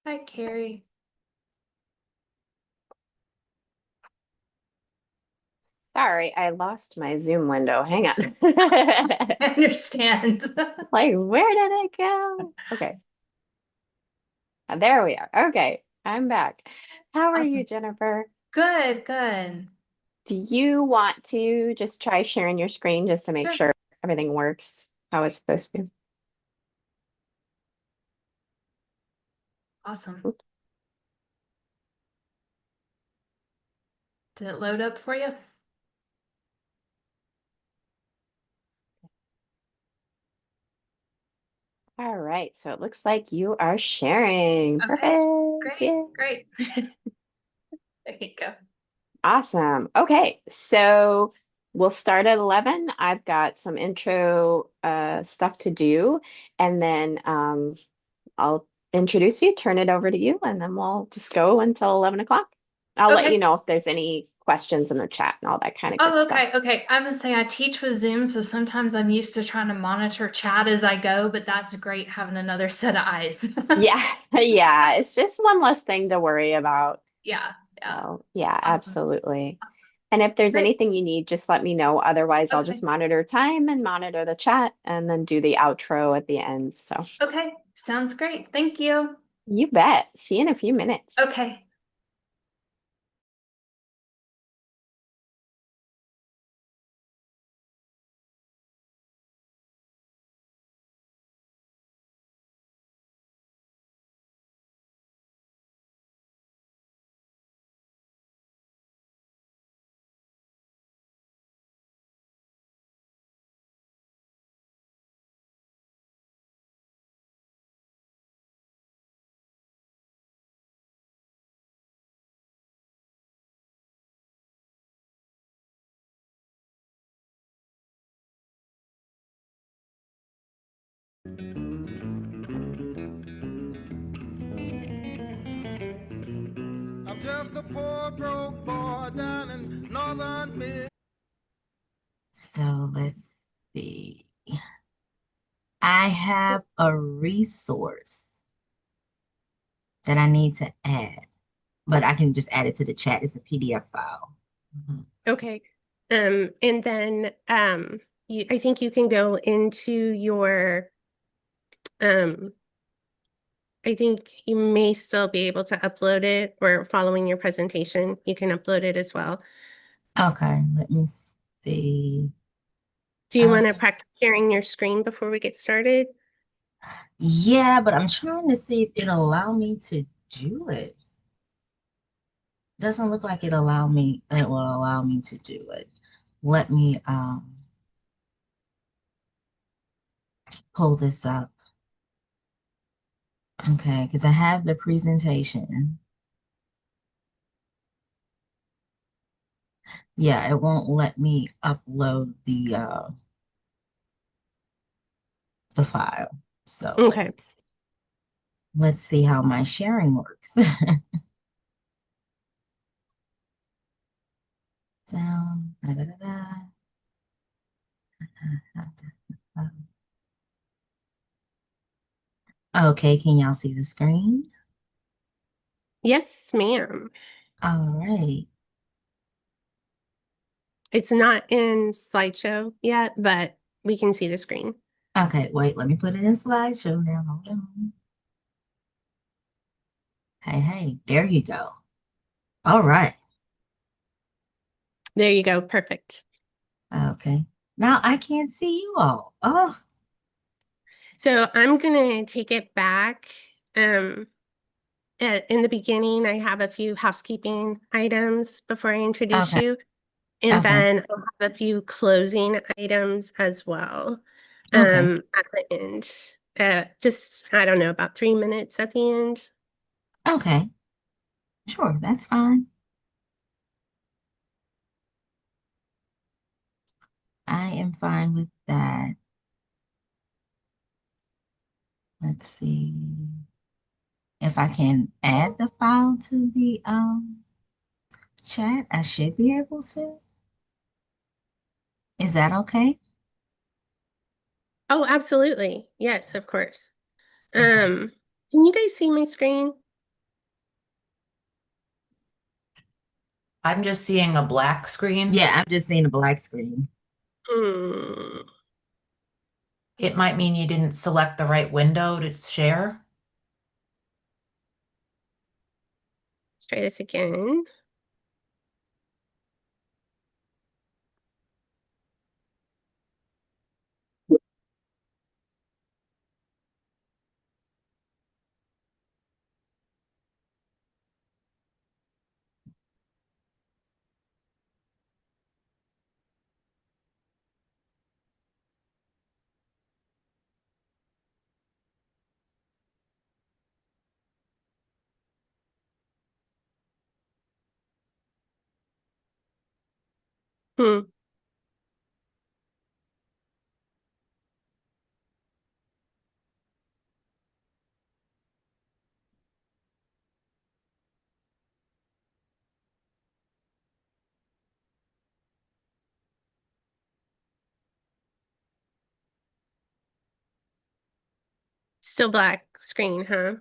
Hi, Carrie. Sorry, I lost my Zoom window. Hang on. I understand. Like, where did it go? Okay, there we are. Okay, I'm back. How are you, Awesome. Jennifer? Good, good. Do you want to just try sharing your screen just to make Sure. sure everything works how it's supposed to? Awesome. Oops. Did it load up for you? All right, so it looks like you are sharing. Okay, Perfect. great, Yeah. great. There you go. Awesome. Okay, so we'll start at 11. I've got some intro stuff to do, and then I'll introduce you, turn it over to you, and then we'll just go until 11 o'clock. I'll let you Okay. know if there's any questions in the chat and all that kind of good Oh, stuff. okay, okay. I would say I teach with Zoom, so sometimes I'm used to trying to monitor chat as I go, but that's great having another set of eyes. Yeah, yeah, it's just one less thing to worry about. Yeah, yeah. So, yeah, Awesome. absolutely. And if there's Great. anything you need, just let me know. Otherwise, I'll just Okay. monitor time and monitor the chat and then do the outro at the end. So, Okay. Sounds great. Thank you. you bet. See you in a few minutes. Okay. I'm just a poor broke boy down in northern mid. So let's see. I have a resource that I need to add, but I can just add it to the chat. It's a PDF file. Mhm. Okay. And then I think you can go into your um I think you may still be able to upload it or following your presentation, you can upload it as well. Okay, let me see. Do you want to Okay. practice sharing your screen before we get started? Yeah, but I'm trying to see if it'll allow me to do it. Doesn't look like it will allow me to do it. Let me pull this up. Okay, because I have the presentation. Yeah, it won't let me upload the file. So Okay. let's see how my sharing works. Sound. Da, da, da, da. Okay, can y'all see the screen? Yes, ma'am. All right. It's not in slideshow yet, but we can see the screen. Okay, wait, let me put it in slideshow now. Hold on. Hey, hey, there you go. All right. There you go. Perfect. Okay. Now I can't see you all. Oh, So I'm gonna take it back. Um, in the beginning, I have a few housekeeping items before I introduce okay, you, and okay, then I'll have a few closing items as well okay, at the end. Just, I don't know, about 3 minutes at the end. okay. Sure, that's fine. I am fine with that. Let's see if I can add the file to the chat. I should be able to. Is that okay? Oh, absolutely. Yes, of course. Okay. Can you guys see my screen? I'm just seeing a black screen. Yeah, I'm just seeing a black screen. Hmm. It might mean you didn't select the right window to share. Let's try this again. Hmm. Still black screen, huh?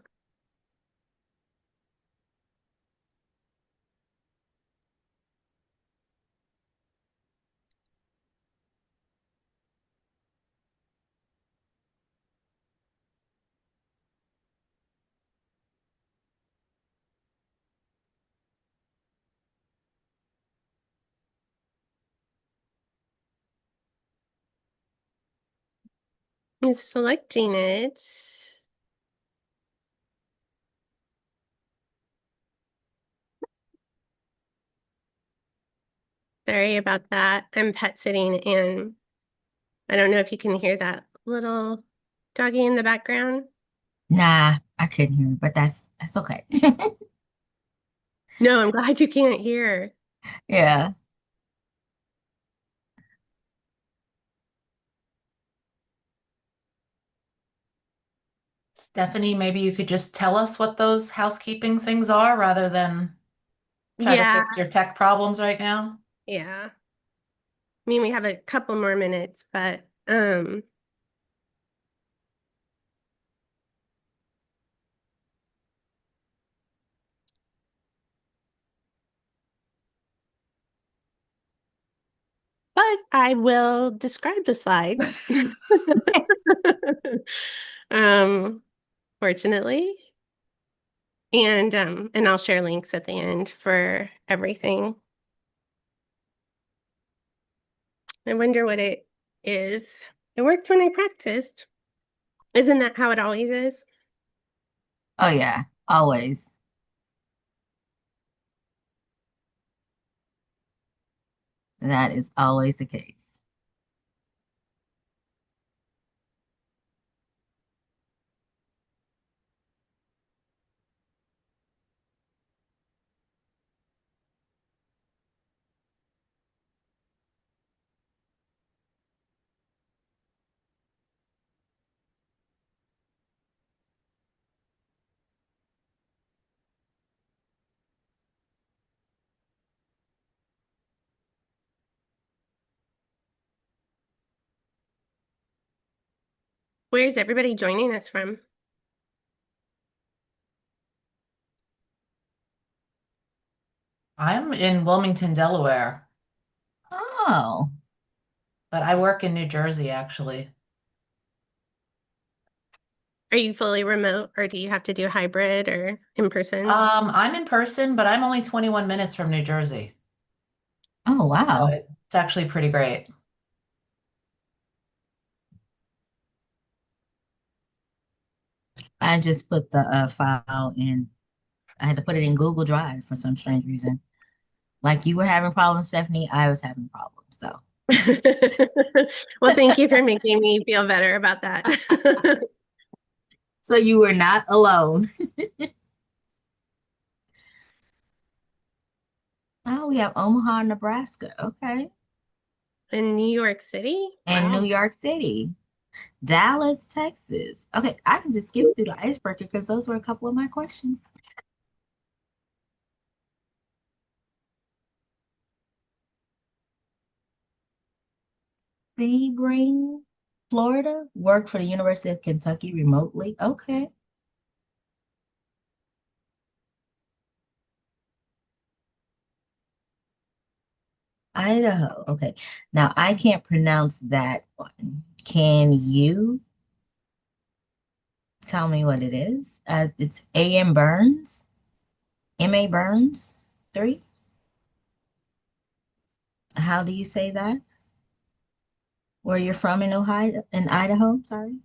I'm selecting it. Sorry about that. I'm pet sitting and I don't know if you can hear that little doggy in the background. Nah, I couldn't hear it, but that's okay. No, I'm glad you can't hear. Yeah. Stephanie, maybe you could just tell us what those housekeeping things are rather than try to Yeah, fix your tech problems right now. yeah. I mean, we have a couple more minutes, but I will describe the slides. Um, fortunately. And I'll share links at the end for everything. I wonder what it is. It worked when I practiced. Isn't that how it always is? Oh yeah, always. That is always the case. Where's everybody joining us from? I'm in Wilmington, Delaware, Oh, but I work in New Jersey actually. Are you fully remote or do you have to do hybrid or in person? I'm in person, but I'm only 21 minutes from New Jersey. oh So wow. it's actually pretty great. I just put the file in. I had to put it in Google Drive for some strange reason. Like you were having problems, Stephanie, I was having problems. So, Well, thank you for making me feel better about that. so you were not alone. Oh, we have Omaha, Nebraska. Okay. In New York City? And New Wow. York City, Dallas, Texas. Okay, I can just skip through the icebreaker because those were a couple of my questions. Sebring, Florida, worked for the University of Kentucky remotely. Okay. Idaho. Okay. Now I can't pronounce that one. Can you tell me what it is? It's A.M. Burns, M.A. Burns, 3. How do you say that? Where you're from in Ohio, in Idaho? Sorry.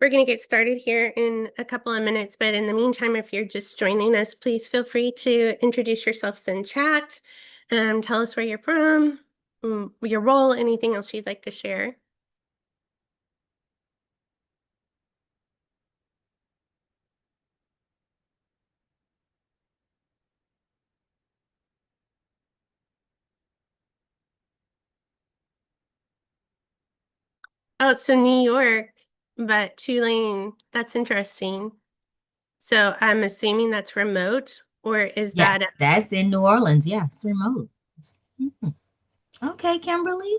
We're going to get started here in a couple of minutes, but in the meantime, if you're just joining us, please feel free to introduce yourselves in chat. Tell us where you're from, your role, anything else you'd like to share. Oh, so New York, but Tulane, that's interesting. So I'm assuming that's remote, or is that Yes, that's in New Orleans. Yes, remote. Mhm. Okay, Kimberly.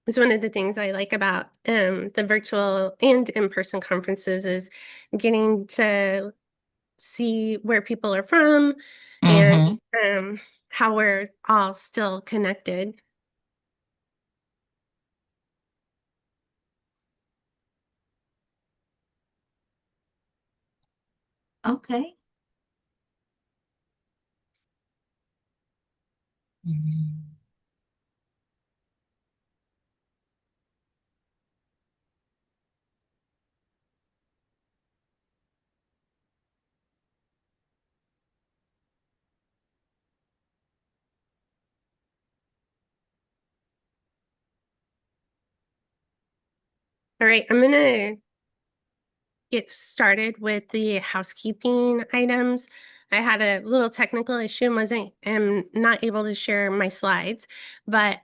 is one of the things I like about the virtual and in-person conferences is getting to see where people are from and Mm-hmm. how we're all still connected. Okay. Mhm. All right, I'm gonna get started with the housekeeping items. I had a little technical issue and am not able to share my slides, but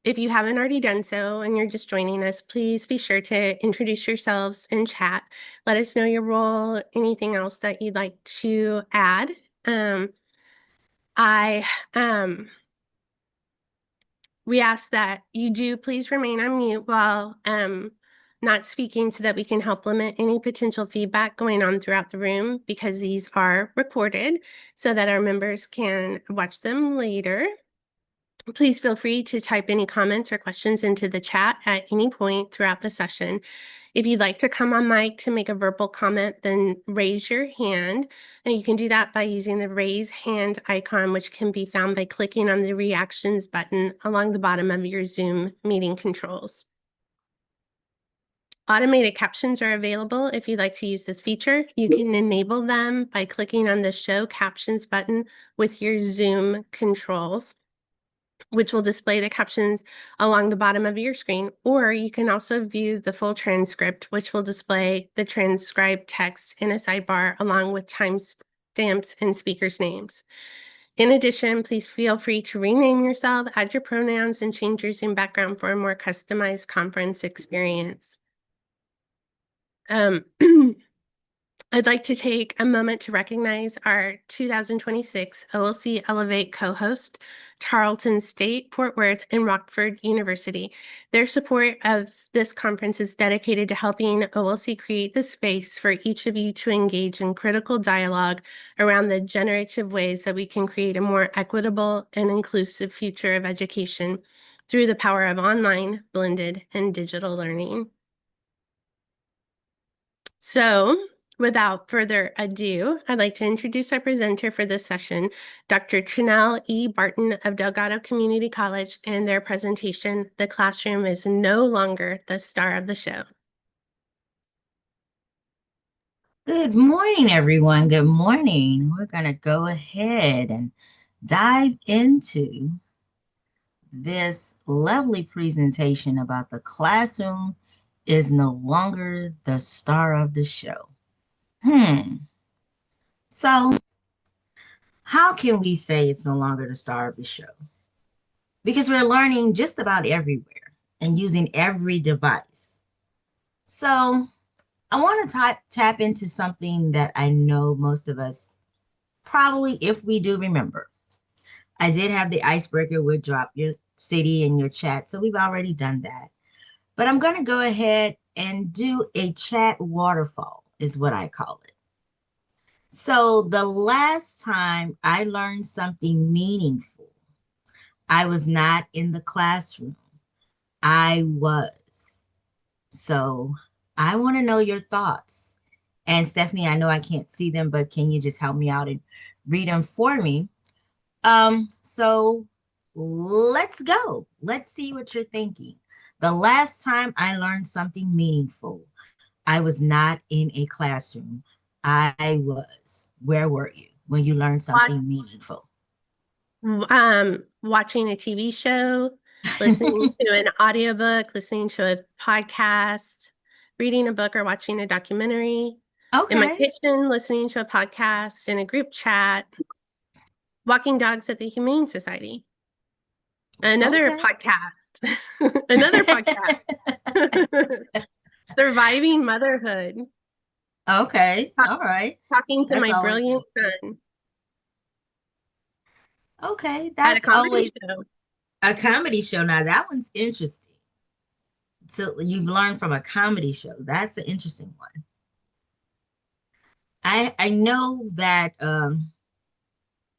if you haven't already done so and you're just joining us, please be sure to introduce yourselves in chat. Let us know your role, anything else that you'd like to add. Um, I we ask that you do please remain on mute while not speaking so that we can help limit any potential feedback going on throughout the room because these are recorded so that our members can watch them later. Please feel free to type any comments or questions into the chat at any point throughout the session. If you'd like to come on mic to make a verbal comment, then raise your hand. And you can do that by using the raise hand icon, which can be found by clicking on the reactions button along the bottom of your Zoom meeting controls. Automated captions are available if you'd like to use this feature. You can enable them by clicking on the show captions button with your Zoom controls, which will display the captions along the bottom of your screen, or you can also view the full transcript, which will display the transcribed text in a sidebar along with timestamps and speakers' names. In addition, please feel free to rename yourself, add your pronouns, and change your Zoom background for a more customized conference experience. I'd like to take a moment to recognize our 2026 OLC Elevate co-host, Tarleton State, Fort Worth, and Rockford University. Their support of this conference is dedicated to helping OLC create the space for each of you to engage in critical dialogue around the generative ways that we can create a more equitable and inclusive future of education through the power of online, blended, and digital learning. So, without further ado, I'd like to introduce our presenter for this session, Dr. Trinell E. Barton of Delgado Community College, and their presentation, The Classroom is No Longer the Star of the Show. Good morning, everyone. Good morning. We're going to go ahead and dive into this lovely presentation about the classroom is no longer the star of the show. Hmm. So, how can we say it's no longer the star of the show? Because we're learning just about everywhere and using every device. So, I want to tap into something that I know most of us probably, if we do remember. I did have the icebreaker would drop your city in your chat, so we've already done that. But I'm going to go ahead and do a chat waterfall, is what I call it. So the last time I learned something meaningful, I was not in the classroom. I was. So I want to know your thoughts. And Stephanie, I know I can't see them, but can you just help me out and read them for me? So let's go. Let's see what you're thinking. The last time I learned something meaningful, I was not in a classroom. I was. Where were you when you learned something meaningful? Watching a TV show, listening to an audiobook, listening to a podcast, reading a book or watching a documentary. In my Okay. kitchen, listening to a podcast, in a group chat, walking dogs at the Humane Society. Another Okay. podcast. Another podcast. Surviving motherhood. Okay. All right. Talking to That's my always brilliant son okay. at a That's comedy always show. a comedy show. Now that one's interesting. So you've learned from a comedy show. That's an interesting one. I know that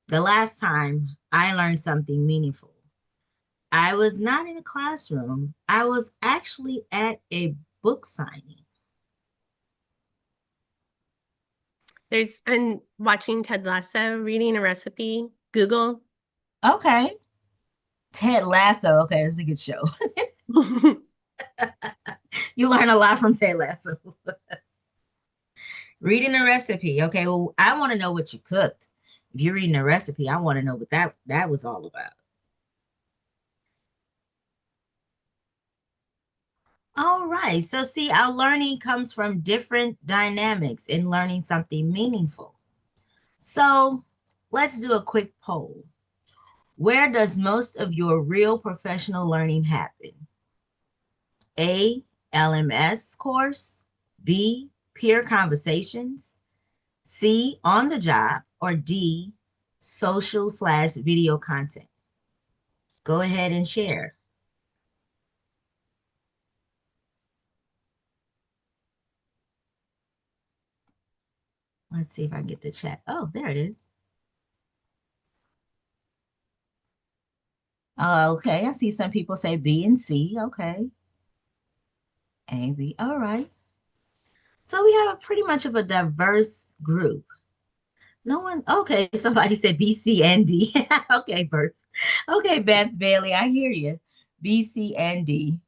the last time I learned something meaningful, I was not in a classroom. I was actually at a book signing. And watching Ted Lasso, reading a recipe, Google. Okay. Ted Lasso. Okay, it's a good show. You learn a lot from Ted Lasso. Reading a recipe. Okay, well, I want to know what you cooked. If you're reading a recipe, I want to know what that was all about. All right. So see, our learning comes from different dynamics in learning something meaningful. So let's do a quick poll. Where does most of your real professional learning happen? A, LMS course, B, peer conversations, C, on the job, or D, social/video content? Go ahead and share. Let's see if I can get the chat. Oh, there it is. Okay, I see some people say B and C. Okay. A, B. All right. So we have a pretty much of a diverse group. No one, okay, somebody said B, C, and D. Okay, Bert. Okay, Beth Bailey, I hear you. B, C, and D.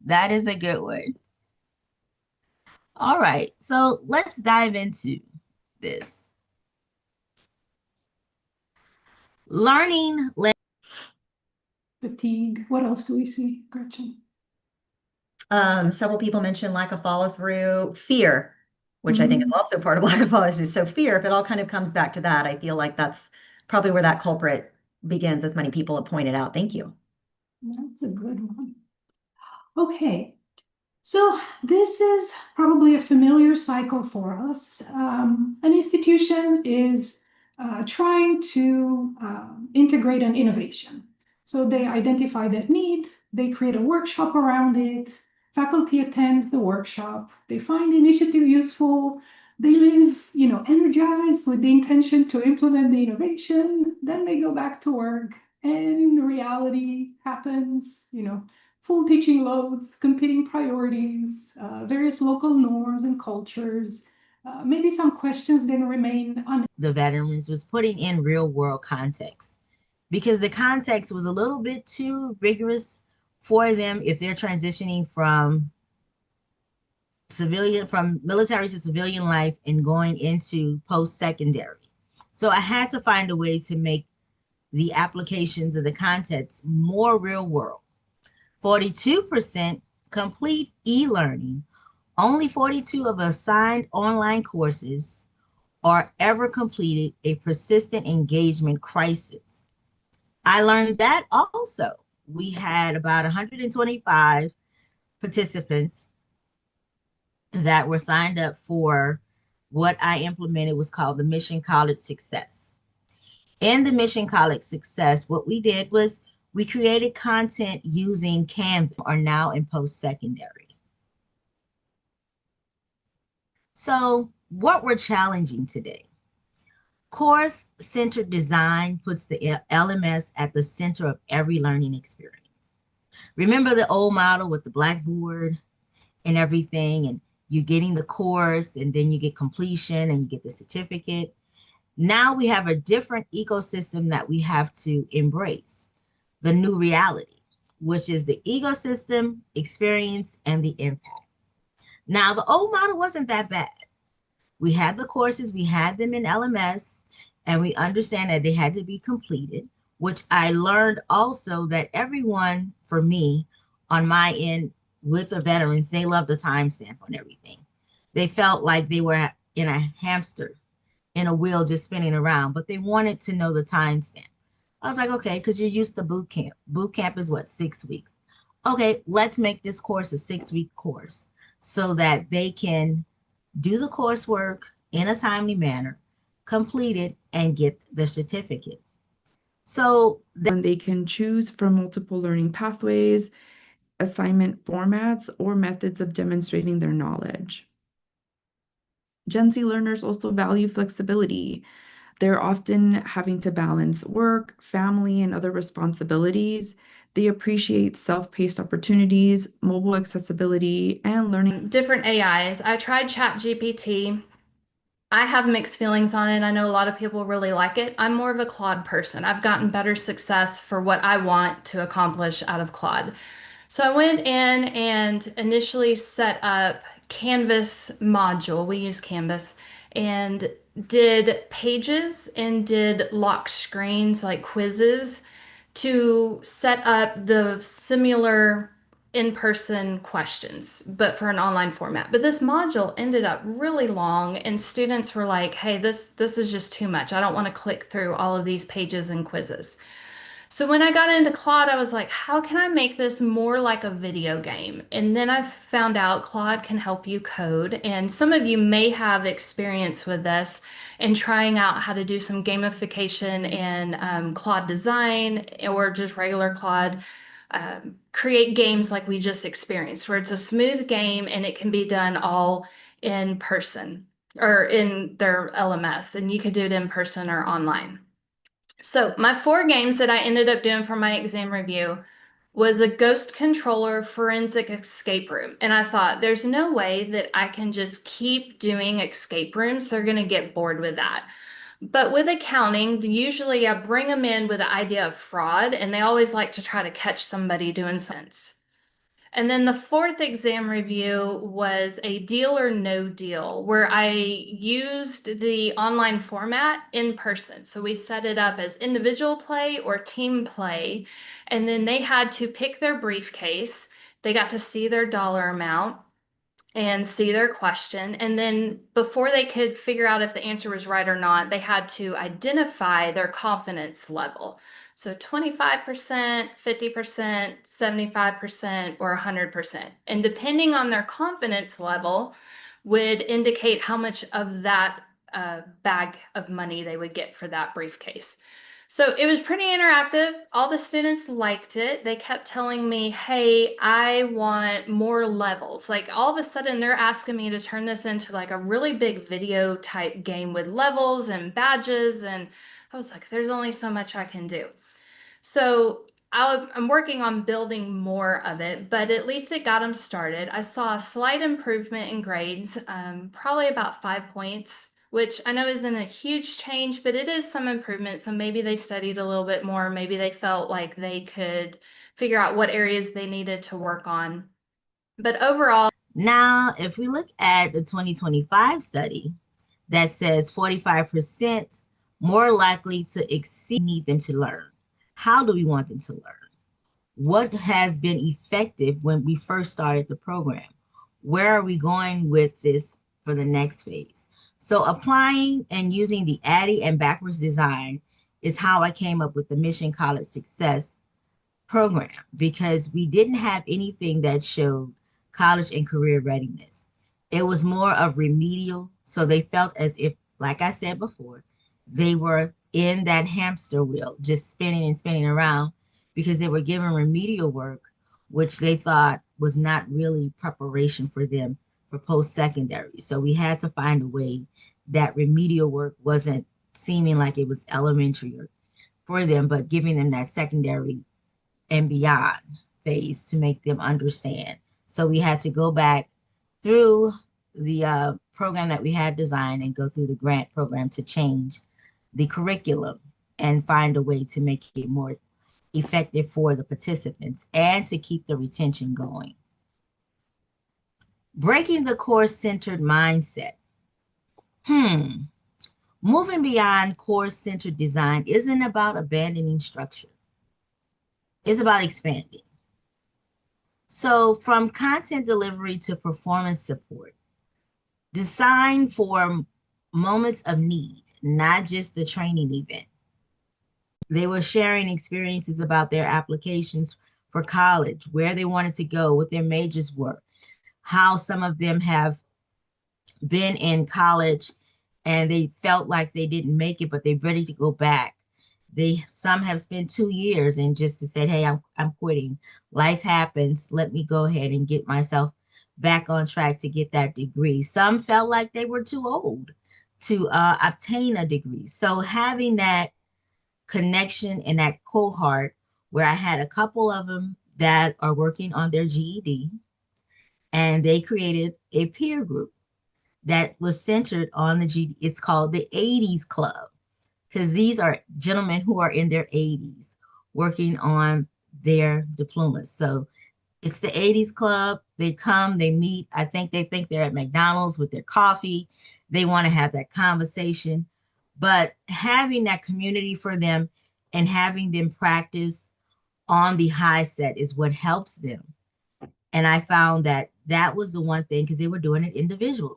That is a good one. All right, so let's dive into this. Learning. Fatigue. What else do we see, Gretchen? Several people mentioned lack of follow through, fear, which I think is Mhm. also part of lack of follow through. So fear, if it all kind of comes back to that, I feel like that's probably where that culprit begins, as many people have pointed out. Thank you. That's a good one. Okay, so this is probably a familiar cycle for us. An institution is trying to integrate an innovation. So they identify that need, they create a workshop around it, faculty attend the workshop, they find the initiative useful, they live, energized with the intention to implement the innovation, then they go back to work and reality happens, full teaching loads, competing priorities, various local norms and cultures. Maybe some questions then remain unanswered. The veterans was putting in real world context because the context was a little bit too rigorous for them if they're transitioning from military to civilian life and going into post-secondary. So I had to find a way to make the applications of the context more real world. 42% complete e-learning Only 42 of assigned online courses or ever completed a persistent engagement crisis. I learned that also. We had about 125 participants that were signed up for what I implemented was called the Mission College Success. In the Mission College Success, what we did was we created content using Canva, are now in post-secondary. So what we're challenging today, course-centered design puts the LMS at the center of every learning experience. Remember the old model with the blackboard and everything, and you're getting the course and then you get completion and you get the certificate. Now we have a different ecosystem that we have to embrace, the new reality, which is the ecosystem, experience, and the impact. Now, the old model wasn't that bad. We had the courses, we had them in LMS, and we understand that they had to be completed, which I learned also that everyone, for me, on my end with the veterans, they loved the timestamp on everything. They felt like they were in a hamster in a wheel just spinning around, but they wanted to know the timestamp. I was like, okay, because you're used to boot camp. Boot camp is what, 6 weeks? Okay, let's make this course a 6-week course so that they can do the coursework in a timely manner, complete it, and get the certificate. So then they can choose from multiple learning pathways, assignment formats, or methods of demonstrating their knowledge. Gen Z learners also value flexibility. They're often having to balance work, family, and other responsibilities. They appreciate self-paced opportunities, mobile accessibility, and learning. Different AIs. I tried ChatGPT. I have mixed feelings on it. I know a lot of people really like it. I'm more of a Claude person. I've gotten better success for what I want to accomplish out of Claude. So I went in and initially set up Canvas module. We use Canvas and did pages and did lock screens like quizzes to set up the similar in-person questions, but for an online format. But this module ended up really long, and students were like, hey, this is just too much. I don't want to click through all of these pages and quizzes. So when I got into Claude, I was like, how can I make this more like a video game? And then I found out Claude can help you code. And some of you may have experience with this and trying out how to do some gamification in Claude design or just regular Claude. Create games like we just experienced, where it's a smooth game and it can be done all in person or in their LMS, and you could do it in person or online. So my 4 games that I ended up doing for my exam review was a ghost controller forensic escape room. And I thought, there's no way that I can just keep doing escape rooms. They're going to get bored with that. But with accounting, usually I bring them in with the idea of fraud, and they always like to try to catch somebody doing something. And then the 4th exam review was a deal or no deal, where I used the online format in person. So we set it up as individual play or team play. And then they had to pick their briefcase. They got to see their dollar amount and see their question. And then before they could figure out if the answer was right or not, they had to identify their confidence level. So 25%, 50%, 75%, or 100%. And depending on their confidence level would indicate how much of that bag of money they would get for that briefcase. So it was pretty interactive. All the students liked it. They kept telling me, hey, I want more levels. Like all of a sudden they're asking me to turn this into like a really big video type game with levels and badges. And I was like, there's only so much I can do. So I'm working on building more of it, but at least it got them started. I saw a slight improvement in grades, probably about 5 points, which I know isn't a huge change, but it is some improvement. So maybe they studied a little bit more. Maybe they felt like they could figure out what areas they needed to work on. But overall, now, if we look at the 2025 study that says 45% more likely to exceed need them to learn. How do we want them to learn? What has been effective when we first started the program? where are we going with this for the next phase? So applying and using the Addy and backwards design is how I came up with the Mission College Success program, because we didn't have anything that showed college and career readiness. It was more of remedial. So they felt as if, like I said before, they were in that hamster wheel, just spinning and spinning around because they were given remedial work, which they thought was not really preparation for them for post-secondary. So we had to find a way that remedial work wasn't seeming like it was elementary for them, but giving them that secondary and beyond phase to make them understand. So we had to go back through the program that we had designed and go through the grant program to change the curriculum and find a way to make it more effective for the participants and to keep the retention going. Breaking the course-centered mindset. Moving beyond course-centered design isn't about abandoning structure. It's about expanding. So from content delivery to performance support, design for moments of need, not just the training event. They were sharing experiences about their applications for college, where they wanted to go, what their majors were, how some of them have been in college and they felt like they didn't make it, but they're ready to go back. Some have spent 2 years and just said, hey, I'm quitting. Life happens. Let me go ahead and get myself back on track to get that degree. Some felt like they were too old to obtain a degree. So having that connection and that cohort, where I had a couple of them that are working on their GED, and they created a peer group that was centered on the GED. It's called the 80s Club, because these are gentlemen who are in their 80s working on their diplomas. So it's the 80s Club. They come, they meet. I think they think they're at McDonald's with their coffee. They want to have that conversation. But having that community for them and having them practice on the high set is what helps them. And I found that that was the one thing, because they were doing it individually.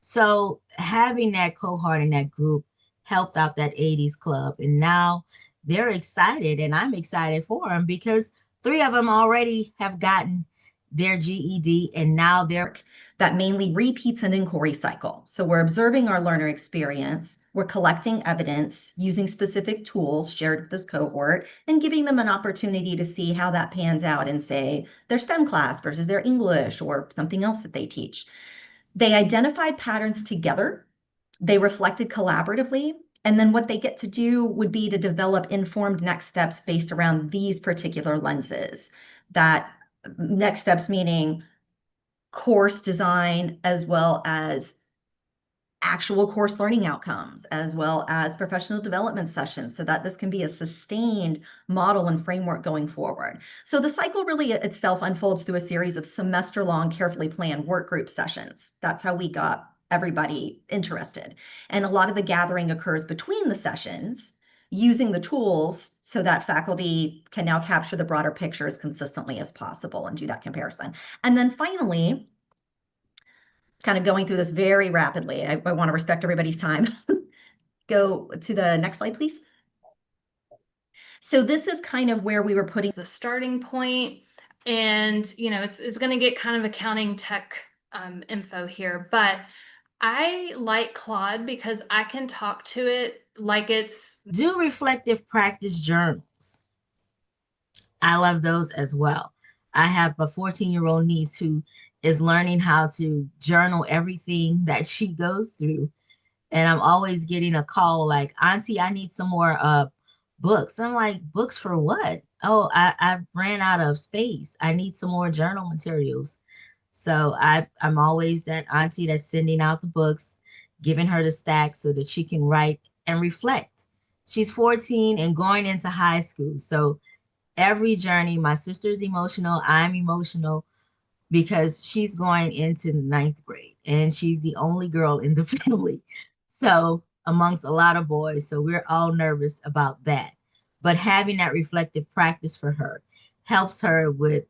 So having that cohort and that group helped out that 80s Club. And now they're excited, and I'm excited for them, because 3 of them already have gotten their GED, and now they're that mainly repeats an inquiry cycle. So we're observing our learner experience, we're collecting evidence using specific tools shared with this cohort, and giving them an opportunity to see how that pans out in, say, their STEM class versus their English or something else that they teach. They identified patterns together, they reflected collaboratively, and then what they get to do would be to develop informed next steps based around these particular lenses. That next steps meaning course design, as well as actual course learning outcomes, as well as professional development sessions, so that this can be a sustained model and framework going forward. So the cycle really itself unfolds through a series of semester-long, carefully planned work group sessions. That's how we got everybody interested. And a lot of the gathering occurs between the sessions, using the tools so that faculty can now capture the broader picture as consistently as possible and do that comparison. And then finally, kind of going through this very rapidly, I want to respect everybody's time. Go to the next slide, please. So this is kind of where we were putting the starting point, and it's going to get kind of accounting tech info here, but I like Claude because I can talk to it like it's do reflective practice journals. I love those as well. I have a 14-year-old niece who is learning how to journal everything that she goes through. And I'm always getting a call like, Auntie, I need some more books. I'm like, books for what? Oh, I ran out of space. I need some more journal materials. So I'm always that auntie that's sending out the books, giving her the stack so that she can write and reflect. She's 14 and going into high school. So every journey, my sister's emotional, I'm emotional, because she's going into the 9th grade and she's the only girl in the family. So amongst a lot of boys, so we're all nervous about that. But having that reflective practice for her helps her with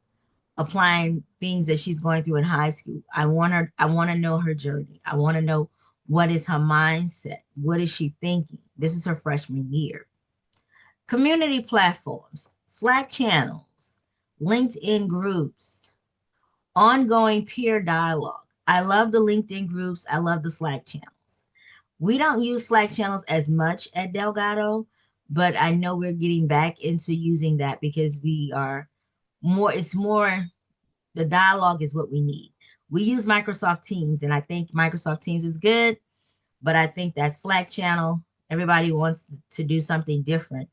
applying things that she's going through in high school. I want to know her journey. I want to know what is her mindset? What is she thinking? This is her freshman year. Community platforms, Slack channels, LinkedIn groups, ongoing peer dialogue. I love the LinkedIn groups. I love the Slack channels. We don't use Slack channels as much at Delgado, but I know we're getting back into using that because we are more, it's more, the dialogue is what we need. We use Microsoft Teams, and I think Microsoft Teams is good, but I think that Slack channel, everybody wants to do something different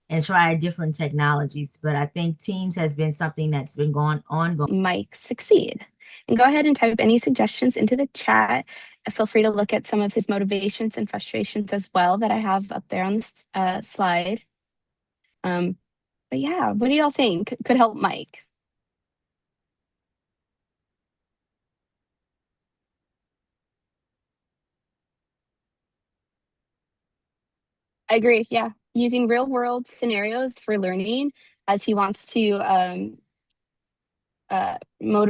and try different technologies. But I think Teams has been something that's been going on. Mike succeed. And go ahead and type any suggestions into the chat. Feel free to look at some of his motivations and frustrations as well that I have up there on this slide. But yeah, what do y'all think could help Mike? I agree. Yeah. Using real world scenarios for learning as he wants to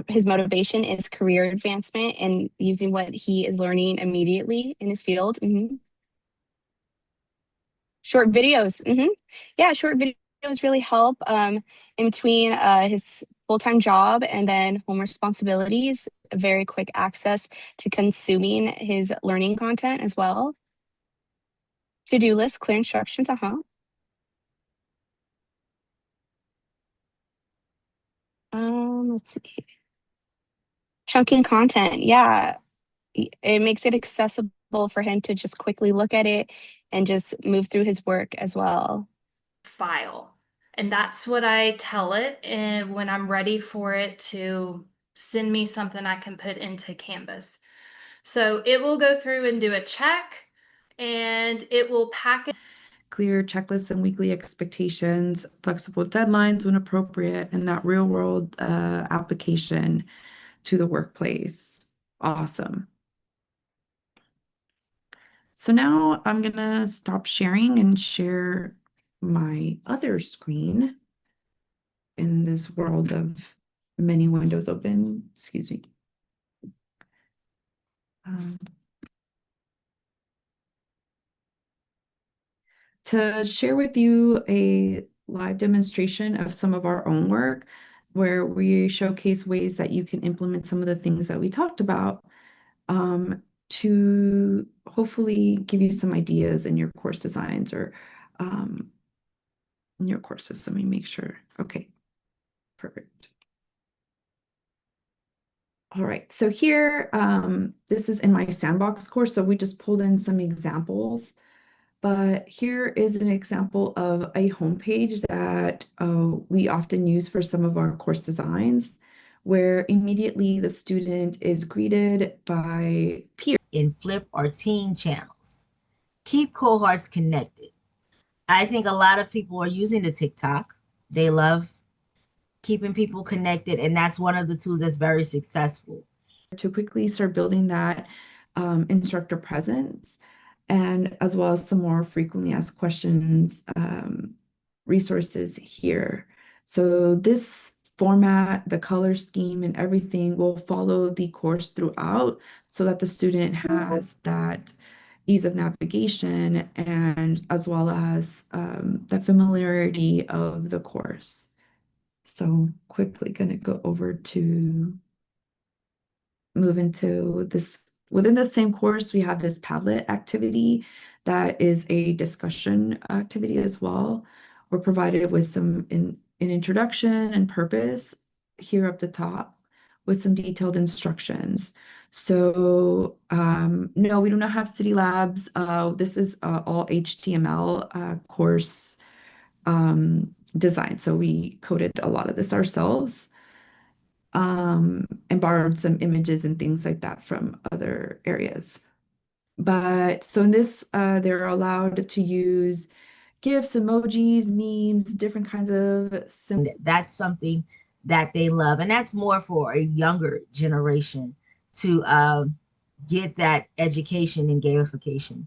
his motivation is career advancement and using what he is learning immediately in his field. Short videos. Yeah, short videos really help in between his full-time job and then home responsibilities, very quick access to consuming his learning content as well. To-do list, clear instructions, let's see. Chunking content, yeah. It makes it accessible for him to just quickly look at it and just move through his work as well. File. And that's what I tell it and when I'm ready for it to send me something I can put into Canvas. So it will go through and do a check and it will package Clear checklists and weekly expectations, flexible deadlines when appropriate, and that real world application to the workplace. Awesome. So now I'm gonna stop sharing and share my other screen in this world of many windows open. Excuse me. To share with you a live demonstration of some of our own work where we showcase ways that you can implement some of the things that we talked about to hopefully give you some ideas in your course designs or in your courses. Let me make sure. Okay, perfect. All right, so here, this is in my sandbox course, so we just pulled in some examples. But here is an example of a homepage that we often use for some of our course designs, where immediately the student is greeted by peers. In Flip or Teen channels. Keep cohorts connected. I think a lot of people are using the TikTok. They love keeping people connected, and that's one of the tools that's very successful. To quickly start building that instructor presence, and as well as some more frequently asked questions resources here. So this format, the color scheme and everything will follow the course throughout so that the student has that ease of navigation and as well as the familiarity of the course. So quickly going to go over to move into this. Within the same course, we have this Padlet activity that is a discussion activity as well. We're provided with an introduction and purpose here up the top with some detailed instructions. So no, we do not have City Labs. This is all HTML course design. So we coded a lot of this ourselves and borrowed some images and things like that from other areas. But so in this, they're allowed to use GIFs, emojis, memes, different kinds of that's something that they love. And that's more for a younger generation to get that education and gamification,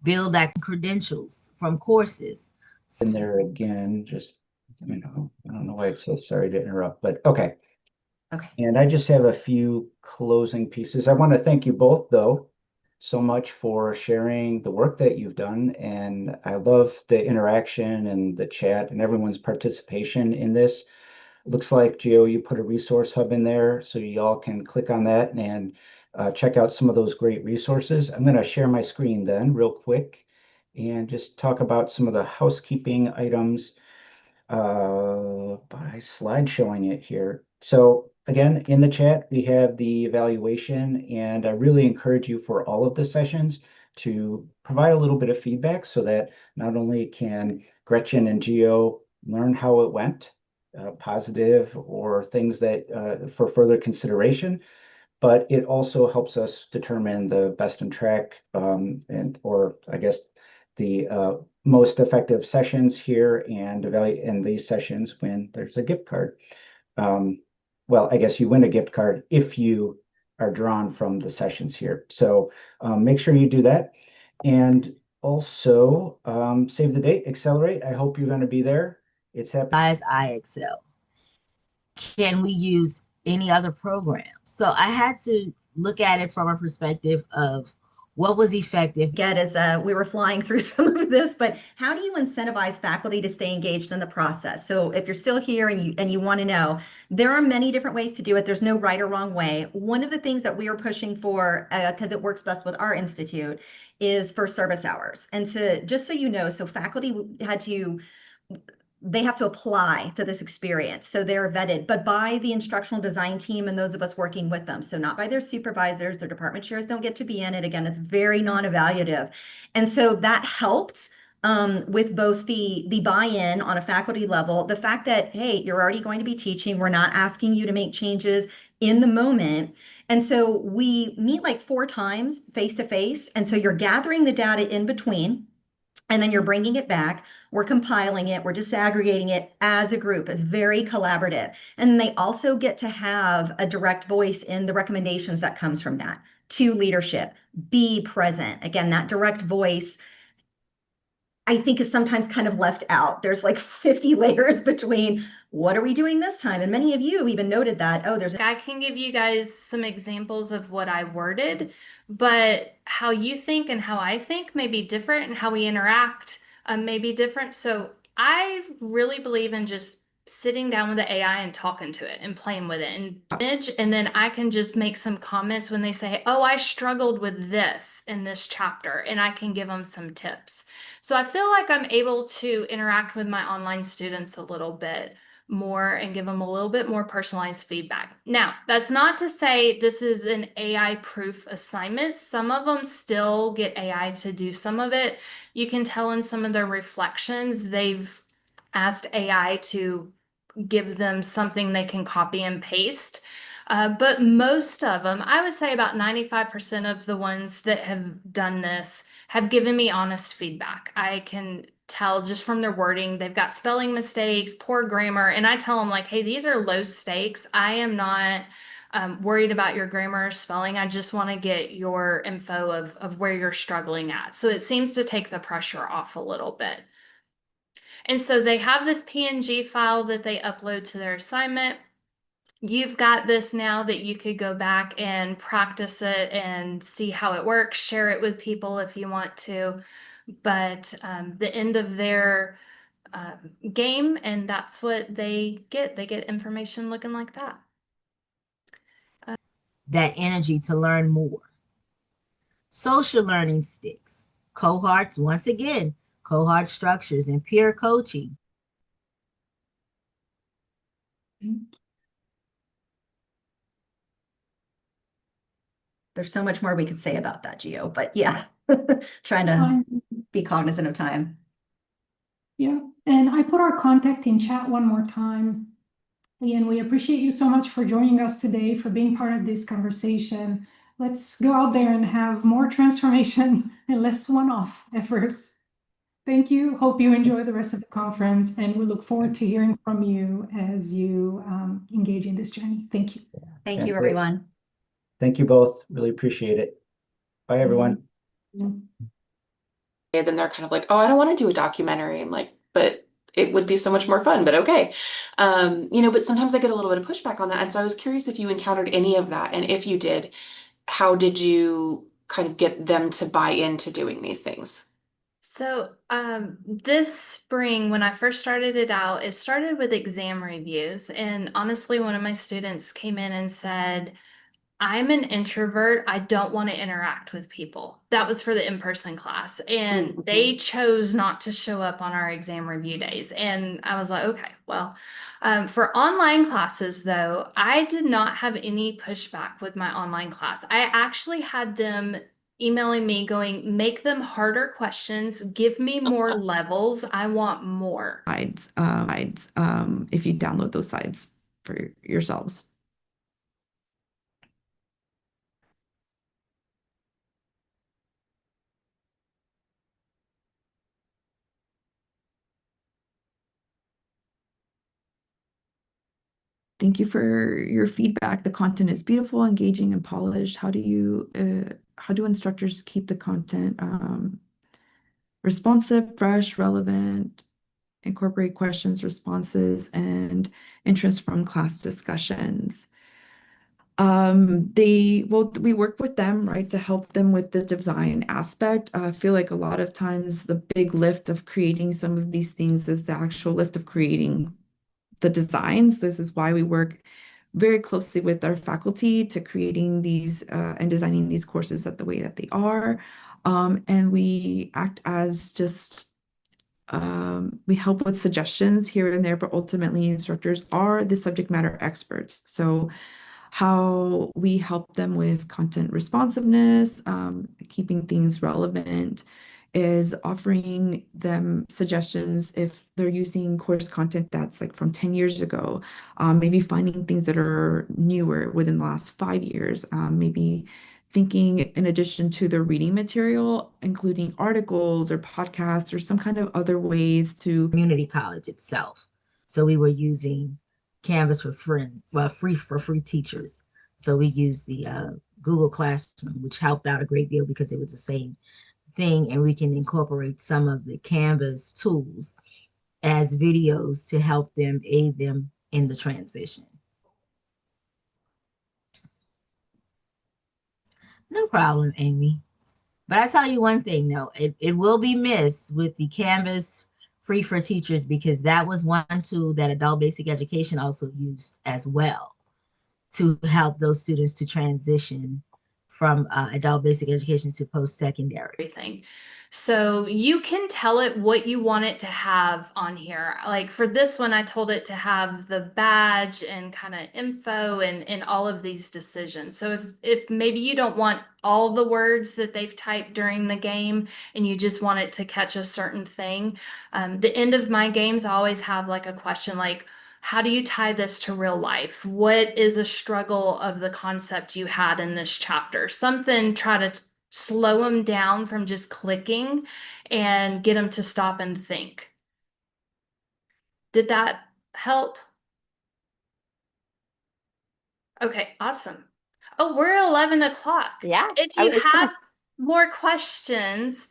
build that credentials from courses. In there again, just, I don't know why it says sorry to interrupt, but okay. Okay. And I just have a few closing pieces. I want to thank you both, though, so much for sharing the work that you've done. And I love the interaction and the chat and everyone's participation in this. Looks like, Gio, you put a resource hub in there, so y'all can click on that and check out some of those great resources. I'm going to share my screen then real quick and just talk about some of the housekeeping items by slide showing it here. So again, in the chat, we have the evaluation, and I really encourage you for all of the sessions to provide a little bit of feedback so that not only can Gretchen and Geo learn how it went, positive or things that for further consideration, but it also helps us determine the best in track and or I guess the most effective sessions here and evaluate in these sessions when there's a gift card. Well, I guess you win a gift card if you are drawn from the sessions here. So make sure you do that. And also save the date, accelerate. I hope you're going to be there. It's happening. As I excel. Can we use any other program? So I had to look at it from a perspective of what was effective. Get as we were flying through some of this, but how do you incentivize faculty to stay engaged in the process? So if you're still here and you want to know, there are many different ways to do it. There's no right or wrong way. One of the things that we are pushing for, because it works best with our institute, is for service hours. And to just so you know, so faculty had to they have to apply to this experience. So they're vetted, but by the instructional design team and those of us working with them. So not by their supervisors, their department chairs don't get to be in it. Again, it's very non-evaluative. And so that helped with both the buy-in on a faculty level, the fact that, hey, you're already going to be teaching. We're not asking you to make changes in the moment. And so we meet like 4 times face to face. And so you're gathering the data in between. And then you're bringing it back. We're compiling it. We're disaggregating it as a group. It's very collaborative. And they also get to have a direct voice in the recommendations that comes from that to leadership. Be present. Again, that direct voice, I think, is sometimes kind of left out. There's like 50 layers between what are we doing this time? And many of you even noted that, oh, there's. I can give you guys some examples of what I worded, but how you think and how I think may be different, and how we interact may be different. So I really believe in just sitting down with the AI and talking to it and playing with it and image, and then I can just make some comments when they say, oh, I struggled with this in this chapter, and I can give them some tips. So I feel like I'm able to interact with my online students a little bit more and give them a little bit more personalized feedback. Now, that's not to say this is an AI proof assignment. Some of them still get AI to do some of it. You can tell in some of their reflections, they've asked AI to give them something they can copy and paste. But most of them, I would say about 95% of the ones that have done this have given me honest feedback. I can tell just from their wording, they've got spelling mistakes, poor grammar, and I tell them like, hey, these are low stakes. I am not worried about your grammar or spelling. I just want to get your info of where you're struggling at. So it seems to take the pressure off a little bit. And so they have this PNG file that they upload to their assignment. You've got this now that you could go back and practice it and see how it works, share it with people if you want to. But the end of their game, and that's what they get. They get information looking like that. That energy to learn more. Social learning sticks. Cohorts, once again, cohort structures and peer coaching. There's so much more we could say about that, Gio, but yeah, trying to be cognizant of time. Yeah, and I put our contact in chat one more time. Again, we appreciate you so much for joining us today, for being part of this conversation. Let's go out there and have more transformation and less one-off efforts. Thank you. Hope you enjoy the rest of the conference, and we look forward to hearing from you as you engage in this journey. Thank you. Thank you, everyone. Thank you both. Really appreciate it. Bye, everyone. Yeah. And then they're kind of like, oh, I don't want to do a documentary. I'm like, but it would be so much more fun, but okay. But sometimes I get a little bit of pushback on that. And so I was curious if you encountered any of that. And if you did, how did you kind of get them to buy into doing these things? So, this spring, when I first started it out, it started with exam reviews. And honestly, one of my students came in and said, I'm an introvert. I don't want to interact with people. That was for the in-person class. And they chose not to show up on our exam review days. And I was like, okay, well, for online classes, though, I did not have any pushback with my online class. I actually had them emailing me going, make them harder questions, give me more levels. I want more. If you download those sites for yourselves. Thank you for your feedback. The content is beautiful, engaging, and polished. How do instructors keep the content responsive, fresh, relevant, incorporate questions, responses, and interest from class discussions? We work with them, right, to help them with the design aspect. I feel like a lot of times the big lift of creating some of these things is the actual lift of creating the designs. This is why we work very closely with our faculty to creating these and designing these courses at the way that they are. And we act as just we help with suggestions here and there, but ultimately instructors are the subject matter experts. So how we help them with content responsiveness, keeping things relevant, is offering them suggestions if they're using course content that's like from 10 years ago, maybe finding things that are newer within the last 5 years, maybe thinking in addition to their reading material, including articles or podcasts or some kind of other ways to community college itself. So we were using Canvas for free teachers. So we used the Google Classroom, which helped out a great deal because it was the same thing, and we can incorporate some of the Canvas tools as videos to help them aid them in the transition. No problem, Amy. But I tell you one thing, though, it will be missed with the Canvas free for teachers because that was one tool that adult basic education also used as well to help those students to transition from adult basic education to post-secondary. Everything. So you can tell it what you want it to have on here. Like for this one, I told it to have the badge and kind of info and all of these decisions. So if maybe you don't want all the words that they've typed during the game and you just want it to catch a certain thing, the end of my games, I always have like a question like, how do you tie this to real life? What is a struggle of the concept you had in this chapter? Something, try to slow them down from just clicking and get them to stop and think. Did that help? Okay, awesome. Oh, we're at 11 o'clock. Yeah, If I you was gonna have more questions,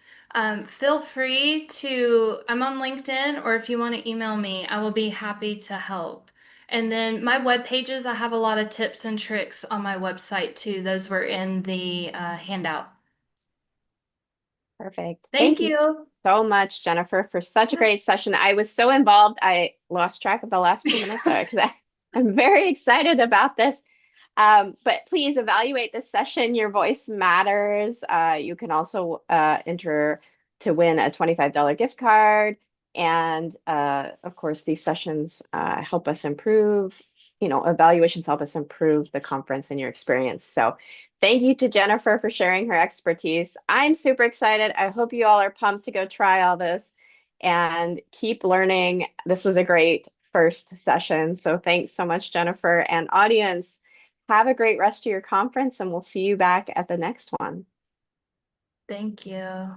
feel free to, I'm on LinkedIn, or if you want to email me, I will be happy to help. And then my web pages, I have a lot of tips and tricks on my website too. Those were in the handout. Perfect. Thank Thank you you. so much, Jennifer, for such a great session. I was so involved, I lost track of the last few minutes because I'm very excited about this. But please evaluate this session. Your voice matters. You can also enter to win a $25 gift card. And of course, these sessions help us improve, evaluations help us improve the conference and your experience. So thank you to Jennifer for sharing her expertise. I'm super excited. I hope you all are pumped to go try all this and keep learning. This was a great first session. So thanks so much, Jennifer. And audience, have a great rest of your conference, and we'll see you back at the next one. Thank you.